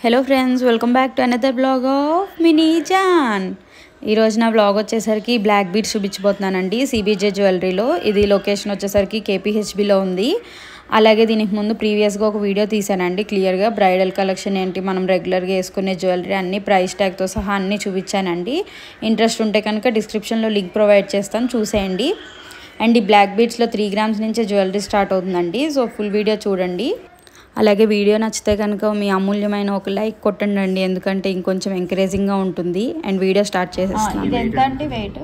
Hello friends, welcome back to another blog of mini John. ఈరోజు నా blog వచ్చేసరికి black beads చూపించబోతున్నానండి. CBJ జ్యువెలరీలో. ఇది లొకేషన్ వచ్చేసరికి కేపీహెచ్బిలో ఉంది. అలాగే దీనికి ముందు ప్రీవియస్గా ఒక వీడియో తీసానండి క్లియర్గా. బ్రైడల్ కలెక్షన్ ఏంటి, మనం రెగ్యులర్గా వేసుకునే జ్యువెలరీ అన్ని ప్రైస్ ట్యాగ్తో సహా అన్నీ చూపించానండి. ఇంట్రెస్ట్ ఉంటే కనుక డిస్క్రిప్షన్లో లింక్ ప్రొవైడ్ చేస్తాను, చూసేయండి. అండ్ ఈ బ్లాక్ బీడ్స్లో 3 grams నుంచే జ్యువెలరీ స్టార్ట్ అవుతుందండి. సో ఫుల్ వీడియో చూడండి. అలాగే వీడియో నచ్చితే కనుక మీ అమూల్యమైన ఒక లైక్ కొట్టండి, ఎందుకంటే ఇంకొంచెం ఎంకరేజింగ్గా ఉంటుంది. అండ్ వీడియో స్టార్ట్ చేసేస్తాను. ఇది ఎంత అంటే వెయిట్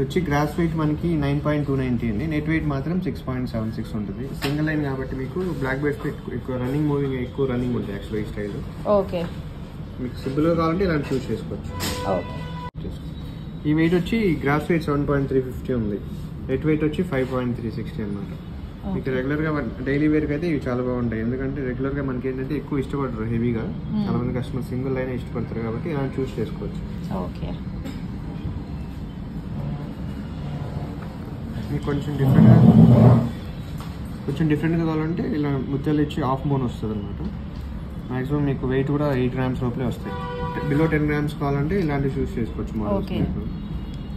వచ్చి గ్రాస్ వెయిట్ మనకి 9.290 అండి. నెట్ వెయిట్ మాత్రం 6.76 ఉంటుంది. సింగిల్ లైన్ కాబట్టి మీకు బ్లాక్ బెడ్స్ ఎక్కువ రన్నింగ్ ఉంటుంది యాక్చువల్గా ఈ స్టైల్. ఓకే, మీకు సింపుల్గా కావాలంటే ఇలాంటి చూస్ చేసుకోవచ్చు. ఓకే, ఈ వెయిట్ వచ్చి గ్రాస్ వెయిట్ 7.350 ఉంది. నెట్ వెయిట్ వచ్చి 5.360 అనమాట. మీకు రెగ్యులర్గా డైలీ వేర్కి అయితే ఇవి చాలా బాగుంటాయి. ఎందుకంటే రెగ్యులర్గా మనకి ఏంటంటే ఎక్కువ ఇష్టపడరు హెవీగా. చాలా మంది కస్టమర్ సింగిల్ లైన్ ఇష్టపడతారు కాబట్టి ఇలా చూస్ చేసుకోవచ్చు. ఓకే, మీకు కొంచెం డిఫరెంట్గా కావాలంటే ఇలా ముత్యాలు ఇచ్చి హాఫ్ మోన్ వస్తుంది అనమాట. మ్యాక్సిమం మీకు వెయిట్ కూడా 8 grams లోపలే వస్తాయి. బిలో 10 grams కావాలంటే ఇలాంటివి చూస్ చేసుకోవచ్చు మోడల్స్.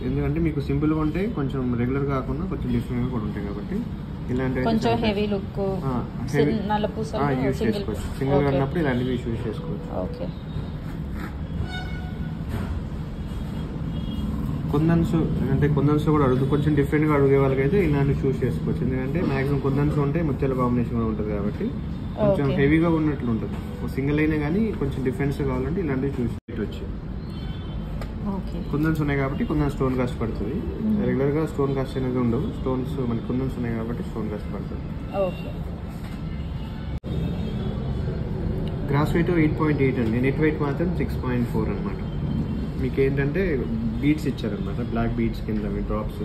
ఎందుకంటే మీకు సింపుల్గా ఉంటాయి, కొంచెం రెగ్యులర్ కాకుండా కొంచెం డిఫరెంట్గా కూడా ఉంటాయి కాబట్టి ఇలాంటి కొంచెం హెవీ లుక్ యూస్ చేసుకోవచ్చు. సింగిల్ గా ఉన్నప్పుడు ఇలాంటివి యూస్ చేసుకోవచ్చు. ఓకే, కుందన్స్ కూడా కొంచెం డిఫరెంట్ గా అడిగే వాళ్ళకైతే ఇలాంటివి చూస్ చేసుకోవచ్చు. ఎందుకంటే మాక్సిమం కుందన్స్ ఉంటే ముత్యాల కాంబినేషన్ ఉంటుంది కాబట్టి కొంచెం హెవీగా ఉన్నట్లు ఉంటుంది. సింగిల్ అయినా కానీ కొంచెం డిఫరెన్స్ కావాలంటే ఇలాంటివి చూస్ వచ్చి కుందన్స్ ఉన్నాయి కాబట్టి కుందన్ స్టోన్ కాస్ట్ పడుతుంది. రెగ్యులర్ గా స్టోన్ కాస్ట్ అనేది ఉండవు. స్టోన్స్ మనకి కుందన్స్ ఉన్నాయి కాబట్టి స్టోన్ కాస్ట్ పడుతుంది. గ్రాస్ వెయిట్ 8.8 అండి. నెట్ వెయిట్ మాత్రం 6.4 అనమాట. మీకు ఏంటంటే బీడ్స్ ఇచ్చారనమాట, బ్లాక్ బీడ్స్ కింద డ్రాప్స్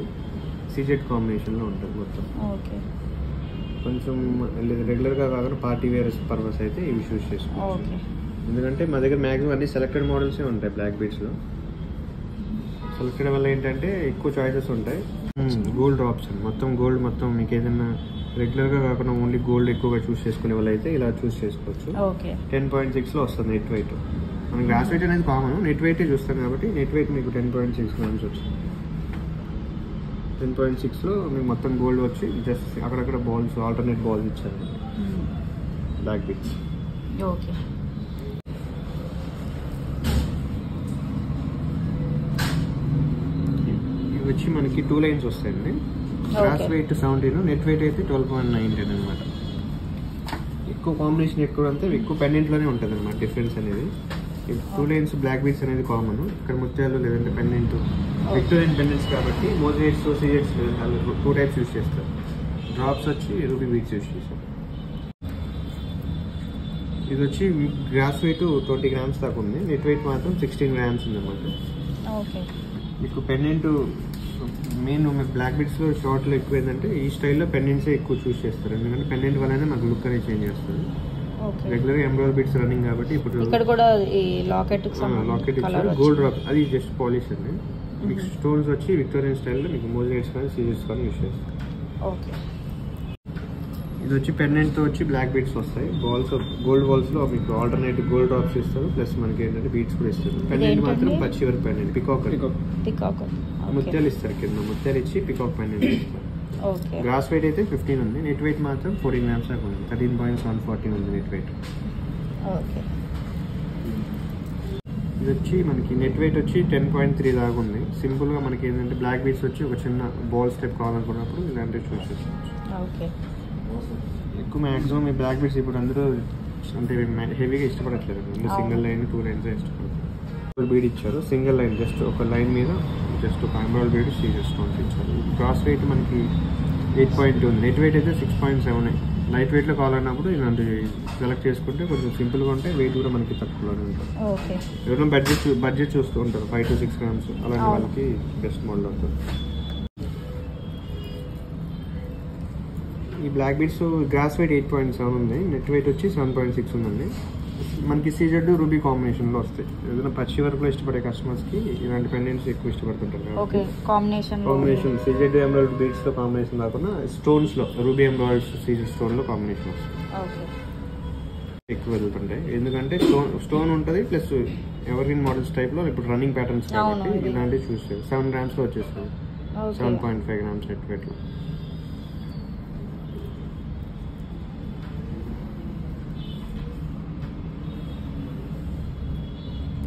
సిజెడ్ కాంబినేషన్ లో ఉంటుంది మొత్తం. కొంచెం రెగ్యులర్ గా కాకుండా పార్టీ వేర్ పర్పస్ అయితే ఇవి చూస్ చేసుకోవచ్చు. ఎందుకంటే మా దగ్గర మాక్సిమం అన్ని సెలెక్టెడ్ మోడల్సే ఉంటాయి బ్లాక్ బీడ్స్ లో. సెలెక్టెడ్ వల్ల ఏంటంటే ఎక్కువ చాయిసెస్ ఉంటాయి. గోల్డ్ డ్రాప్స్ అండి, మొత్తం గోల్డ్. మొత్తం మీకు ఏదైనా రెగ్యులర్ గా కాకుండా ఓన్లీ గోల్డ్ ఎక్కువగా చూస్ చేసుకునే వాళ్ళు అయితే ఇలా చూస్ చేసుకోవచ్చు. 10.6 లో వస్తుంది నెట్ వెయిట్. మనం గ్రాస్ వెయిట్ అనేది కామన్, నెట్ వెయిట్ చూస్తాం కాబట్టి నెట్ వెయిట్ మీకు 10.6 grams వచ్చింది. 10.6 లో మీకు మొత్తం గోల్డ్ వచ్చి జస్ట్ అక్కడక్కడ బాల్స్, ఆల్టర్నేట్ బాల్స్ ఇచ్చారు బ్లాక్ బీడ్స్. వచ్చి మనకి 2 lines వస్తాయండి. గ్రాస్ వెయిట్ 17, నెట్ వెయిట్ అయితే 12.9 అనమాట. ఎక్కువ కాంబినేషన్ ఎక్కువ అంటే ఎక్కువ పెండెంట్ లోనే ఉంటుంది అనమాట డిఫరెన్స్ అనేది. 2 lines బ్లాక్ బీడ్స్ అనేది కామన్. ఇక్కడ ముత్యాలు లేదంటే పెండెంట్, విక్టోరియన్ పెండెంట్స్ కాబట్టి మోజైట్స్, సిజెట్స్ 2 types యూస్ చేస్తారు. డ్రాప్స్ వచ్చి రూబీ బీడ్స్ యూస్ చేస్తారు. ఇది వచ్చి గ్రాస్ వెయిట్ 20 grams దాకా ఉంది. నెట్ వెయిట్ మాత్రం 16 grams ఉంది అనమాట. మీకు పెండెంట్ మెయిన్ బ్లాక్ బీడ్స్ లో షార్ట్ లో ఎక్కువ ఏంటంటే ఈ స్టైల్లో పెండెంట్స్ ఎక్కువ చూస్ చేస్తారు. ఎందుకంటే పెండెంట్ వల్లనే మనకు లుక్ అనేది చేంజ్ చేస్తుంది. రెగ్యులర్ గా ఎంబ్రాయిడరీ బీడ్స్ రన్నింగ్ కాబట్టి ఇప్పుడు ఇక్కడ కూడా ఈ లాకెట్ గోల్డ్ డ్రాప్ అది జస్ట్ పాలిష్ అండి. మీకు స్టోన్స్ వచ్చి విక్టోరియన్ స్టైల్లో మీకు మోజైట్స్ కానీ సీజెస్ కానీ యూస్ చేస్తారు. ఇది వచ్చి పెండెంట్ తో వచ్చి బ్లాక్ బీడ్స్ వస్తాయి. బాల్స్ గోల్డ్ బాల్స్ లో మీకు ఆల్టర్నేట్ గోల్డ్ డ్రాప్స్ ఇస్తారు, ప్లస్ మనకి ఏంటంటే బీడ్స్ కూడా ఇస్తారు. పెండెంట్ మాత్రం పచ్చి వరకు పెండెంట్ పికాక్ ముత్యాలు ఇస్తారు. కింద ముత్యాలు ఇచ్చి పికాక్ పెండెంట్ ఇస్తారు. గ్రాస్ వెయిట్ అయితే 15 ఉంది. నెట్ వెయిట్ మాత్రం 14 grams దాకా ఉంది. 13.740 ఉంది నెట్ వెయిట్. ఇది వచ్చి మనకి నెట్ వెయిట్ వచ్చి 10.3 దాకా ఉంది. సింపుల్ గా మనకి ఏంటంటే బ్లాక్ బీడ్స్ వచ్చి ఒక చిన్న బాల్ స్టెప్ కావాలనుకున్నప్పుడు ఇలాంటివి చూస్ చేసుకోవచ్చు. ఎక్కువ మ్యాక్సిమం ఈ బ్లాక్ బీడ్స్ ఇప్పుడు అందరూ అంటే హెవీగా ఇష్టపడట్లేదు. సింగిల్ లైన్ 2 lines ఇష్టపడతారు. బీడ్ ఇచ్చారు సింగిల్ లైన్, జస్ట్ ఒక లైన్ మీద జస్ట్ ఒక ఎంబ్రాయిడరీ బీడ్ సీజెస్ స్టోన్స్ ఇచ్చారు. గ్రాస్ వెయిట్ మనకి 8.2 ఉంది. నెట్ వెయిట్ అయితే 6.7. లైట్ వెయిట్ లో కావాలన్నప్పుడు ఇలాంటి సెలెక్ట్ చేసుకుంటే కొంచెం సింపుల్ గా ఉంటాయి. వెయిట్ కూడా మనకి తక్కువలోనే ఉంటుంది. ఎవరైనా బడ్జెట్ చూస్తూ ఉంటారు 5 to 6 grams అలాంటి వాళ్ళకి బెస్ట్ మోడల్ అవుతుంది. ఈ బ్లాక్ బీడ్స్ గ్రాస్ వెయిట్ 8.7 ఉంది. నెట్ వెయిట్ వచ్చి 7.6 ఉందండి. మనకి సీజెడ్ రూబీ కాంబినేషన్ లో వస్తాయి. ఏదైనా పచ్చి వర్క్ లో ఇష్టపడే కస్టమర్స్ కి ఇలాంటి పెండెంట్స్ ఎక్కువ ఇష్టపడుతుంటారు. కాంబినేషన్ సీజెడ్ ఎమరాల్డ్ బీడ్స్ లో కాంబినేషన్ కాకుండా స్టోన్స్ లో రూబీ ఎమరాల్డ్ సీజెడ్ స్టోన్ లో కాంబినేషన్ వస్తుంది. ఎక్కువ వెళ్తుంటాయి, ఎందుకంటే స్టోన్ ఉంటుంది ప్లస్ ఎవరిన్ మోడల్స్ టైప్ లో ఇప్పుడు రన్నింగ్ ప్యాటర్న్స్ కాబట్టి ఇలాంటివి చూస్ చేయాలి. 7 grams లో వచ్చేస్తుంది, 7.5 grams నెట్ వెయిట్ లో.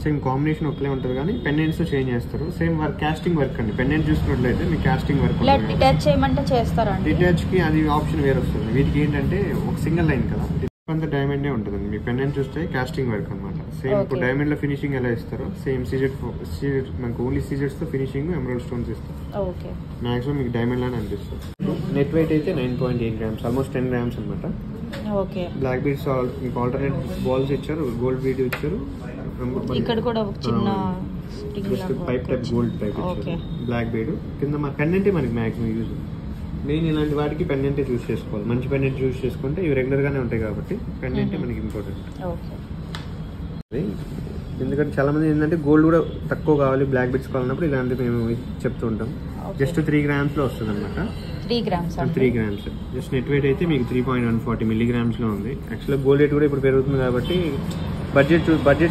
సేమ్ కాంబినేషన్ ఒకలే ఉంటుంది కానీ పెండెంట్స్ చేంజ్ చేస్తారు. సేమ్ వర్క్ కాస్టింగ్ వర్క్ అండి. పెండెంట్ చూసుకున్నట్లయితే మీకు కాస్టింగ్ వర్క్ డిటాచ్ చేయమంటే చేస్తారా? డిటాచ్ కి అది ఆప్షన్ వేరే వస్తుంది. వీటికి ఏంటంటే ఒక సింగిల్ లైన్ కదా, అంతా డైమండ్ ఉంటుందండి. మీ పెండెంట్ చూస్తే కాస్టింగ్ వర్క్ అనమాట. సేమ్ ఇప్పుడు డైమండ్ లో ఫినిషింగ్ ఎలా ఇస్తారో సేమ్ సీజెడ్ మనకు ఓన్లీ సీజెడ్స్ తో ఫినిషింగ్ ఎమరాల్డ్ స్టోన్స్ ఇస్తారు. మాక్సిమం మీకు డైమండ్ లానే అనిపిస్తుంది. నెట్ వెయిట్ అయితే 9.8 grams, ఆల్మోస్ట్ 10 grams అనమాట. బ్లాక్ బీడ్స్ మీకు ఆల్టర్నేట్ బాల్స్ ఇచ్చారు, గోల్డ్ బీడ్ ఇచ్చారు, ఇక్కడ కూడా ఒక చిన్న పైప్ టైప్ గోల్డ్ టైప్ ఇచ్చారు. బ్లాక్ బీడ్ కింద మన పెండెంటే మనకి మాక్సిమం యూజ్. మెయిన్ ఇలాంటి వాటికి పెండెంటే చూస్ చేసుకోవాలి. మంచి పెండెంట్ చూస్ చేసుకుంటే ఇవి రెగ్యులర్ గానే ఉంటాయి కాబట్టి పెండెంటే మనకి ఇంపార్టెంట్. ఎందుకంటే చాలా మంది ఏంటంటే గోల్డ్ కూడా తక్కువ కావాలి, బ్లాక్ బీడ్స్ కావాలన్నప్పుడు ఇలాంటివి మేము చెప్తూ ఉంటాం. జస్ట్ 3 grams లో వస్తుంది అనమాట. 3 grams. జస్ట్ నెట్ వెయిట్ అయితే మీకు 3.140 milligrams లో ఉంది. యాక్చువల్గా గోల్డ్ రేట్ కూడా ఇప్పుడు పెరుగుతుంది కాబట్టి బడ్జెట్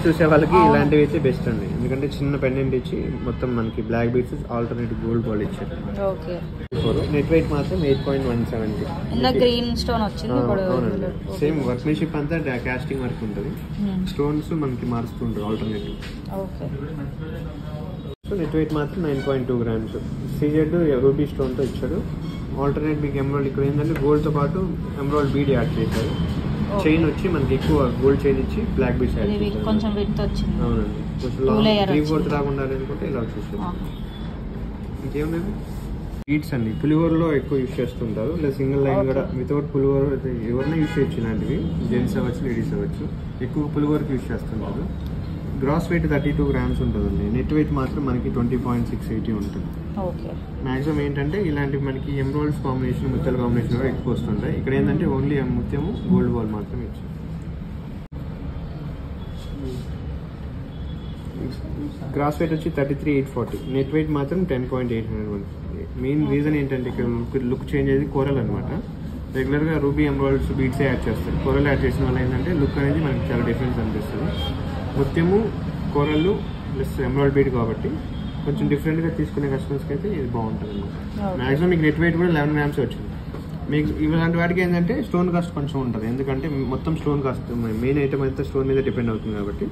చూసే వాళ్ళకి ఇలాంటివి అయితే బెస్ట్ అండి. ఎందుకంటే చిన్న పెండెంట్ ఇచ్చి మొత్తం మనకి black beads alternate gold ball ఇచ్చారు. నెట్ వెయిట్ మాత్రం 8.17. గ్రీన్ స్టోన్ వచ్చింది. సేమ్ వర్క్మెన్షిప్ అంతా కాస్టింగ్ వర్క్ ఉంటుంది. స్టోన్స్ మనకి మారుస్తుంటారు ఆల్టర్నేట్. సో నెట్ వెయిట్ మాత్రం 9.2 grams. సీజెడ్ రూబీ స్టోన్ తో ఇచ్చాడు. ఆల్టర్నేట్ మీకు ఎమరాల్డ్ ఇక్కడ ఏంటంటే గోల్డ్ తో పాటు ఎమరాల్డ్ బీడ్ యాడ్ చేశారు. చైన్ వచ్చి మనకి ఎక్కువ గోల్డ్ చైన్ ఇచ్చి బ్లాక్ బీడ్స్ యాడ్ చేశారు. కొంచెం విడ్త్ వచ్చింది. అవునండి, కొంచెం 3/4 దాకా ఉండాలి అనుకుంటే ఇలా వచ్చేసారు. ఇంకేముంది బీడ్స్ అండి పులిహోరలో ఎక్కువ యూజ్ చేస్తుంటారు. లేదా సింగిల్ లైన్ కూడా వితౌట్ పులిహోర ఎవరైనా యూజ్ చేయొచ్చు. ఇలాంటివి జెంట్స్ అవ్వచ్చు, లేడీస్ అవ్వచ్చు. ఎక్కువ పులిహోరకి యూజ్ చేస్తుంటారు. గ్రాస్ వెయిట్ 32 grams ఉంటుందండి. నెట్ వెయిట్ మాత్రం మనకి 20.680 ఉంటుంది. మాక్సిమం ఏంటంటే ఇలాంటివి మనకి ఎమరాల్డ్స్ కాంబినేషన్, ముత్యాల కాంబినేషన్ కూడా ఎక్కువ వస్తుంటాయి. ఇక్కడ ఏంటంటే ఓన్లీ ముత్యము గోల్డ్ బాల్ మాత్రం ఇచ్చారు. గ్రాస్ వెయిట్ వచ్చి 33,840. నెట్ వెయిట్ మాత్రం 10.801. మెయిన్ రీజన్ ఏంటంటే ఇక్కడ లుక్ చేంజ్ అయ్యేది కోరల్ అనమాట. రెగ్యులర్ గా రూబీ ఎమరాల్డ్స్ బీడ్స్ యాడ్ చేస్తారు. కోరల్ యాడ్ చేసిన వల్ల ఏంటంటే లుక్ అనేది మనకి చాలా డిఫరెన్స్ అనిపిస్తుంది. ముత్యము కోరల్ ప్లస్ ఎమరాల్డ్ బీడ్ కాబట్టి కొంచెం డిఫరెంట్ గా తీసుకునే కస్టమర్స్కి అయితే ఇది బాగుంటుంది అనమాట. మాక్సిమం మీకు నెట్ వెయిట్ కూడా 11 grams వచ్చింది. మీకు ఇలాంటి వాటికి ఏంటంటే స్టోన్ కాస్ట్ కొంచెం ఉంటుంది. ఎందుకంటే మొత్తం స్టోన్ కాస్ట్ మెయిన్ ఐటమ్ అయితే స్టోన్ మీద డిపెండ్ అవుతుంది కాబట్టి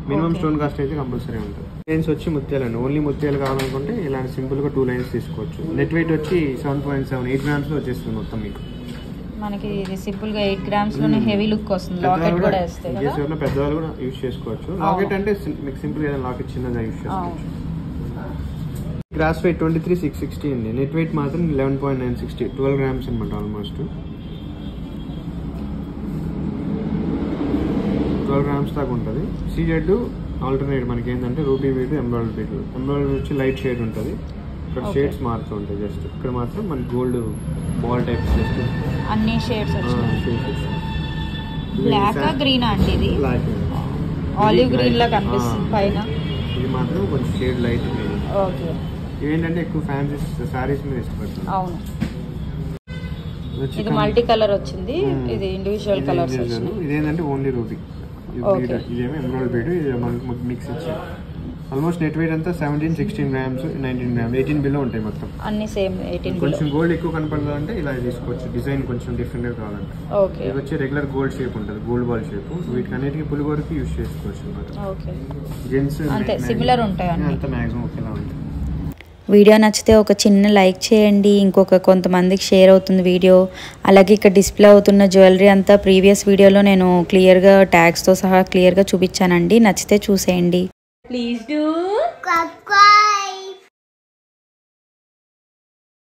మినిమం స్టోన్ కాస్ట్ అయితే కంపల్సరీ ఉంటుంది. లైన్స్ వచ్చి ముత్యాలండి. ఓన్లీ ముత్యాలు కావాలనుకుంటే ఇలాంటి సింపుల్ గా 2 lines తీసుకోవచ్చు. నెట్ వెయిట్ వచ్చి 7.78 grams లో వచ్చేస్తుంది మొత్తం మీకు. మనకి సింపుల్ గా 8 grams లోనే హెవీ లుక్ వస్తుంది. లాకెట్ కూడా వేస్తే కదా పెద్దవాళ్ళు కూడా యూజ్ చేసుకోవచ్చు. లాకెట్ అంటే మీకు సింపుల్ గా లాకెట్ చిన్నగా యూజ్ చేసుకోవచ్చు. గ్రాస్ వెయిట్ 23,660 అండి. నెట్ వెయిట్ మాత్రం 11.960, 12 grams అనమాట. ఆల్మోస్ట్ 12 grams దాకా ఉంటుంది. సీజెడ్ ఆల్టర్నేట్ మనకి ఏంటంటే ruby bead, emerald bead. Emerald వచ్చి లైట్ షేడ్ ఉంటుంది. ఇక్కడ షేడ్స్ మారుతూ ఉంటాయి. జస్ట్ ఇక్కడ మాత్రం మన గోల్డ్ బాల్ టైప్ జస్ట్ అన్ని షేడ్స్ వచ్చాయి. బ్లాక్ గ్రీన్ అండి. ఇది బ్లాక్ ఆలివ్ గ్రీన్ లా కనిపిస్తుంది పైన. ఇది మాత్రం కొంచెం షేడ్ లైట్. ఓకే, ఇవేంటంటే ఎక్కువ ఫ్యాన్సీ సారీస్ మీద ఇష్టపడుతుంది. అవును, ఇది మల్టీ కలర్ వచ్చింది. ఇది ఇండివిజువల్ కలర్స్ వచ్చింది. ఇదేంటంటే ఓన్లీ రూబీ. ఇదేమో ఎమరాల్డ్ బీడ్. ఇది మనకు మిక్స్ ఇచ్చారు. ఆల్మోస్ట్ నెట్ వెయిట్ అంతా 17, 16 grams, 19 grams, 18 బిలో ఉంటాయి మొత్తం. అన్ని సేమ్ 18. కొంచెం గోల్డ్ ఎక్కువ కనపడాలంటే ఇలా తీసుకోవచ్చు. డిజైన్ కొంచెం డిఫరెంట్ గా కావాలంటే ఇది వచ్చి రెగ్యులర్ గోల్డ్ షేప్ ఉంటుంది, గోల్డ్ బాల్ షేప్. వీటికి అన్నిటికీ పులిహోరకి యూజ్ చేసుకోవచ్చు అనమాట. జెంట్స్ అంతే సిమిలర్ ఉంటాయి, అంత మాక్సిమం ఒకేలా ఉంటాయి. వీడియో నచ్చితే ఒక చిన్న లైక్ చేయండి. ఇంకొక కొంతమందికి షేర్ అవుతుంది వీడియో. అలాగే ఇక్కడ డిస్ప్లే అవుతున్న జ్యువెలరీ అంతా ప్రీవియస్ వీడియోలో నేను క్లియర్గా ట్యాగ్స్తో సహా క్లియర్గా చూపించానండి. నచ్చితే చూసేయండి. Please do subscribe.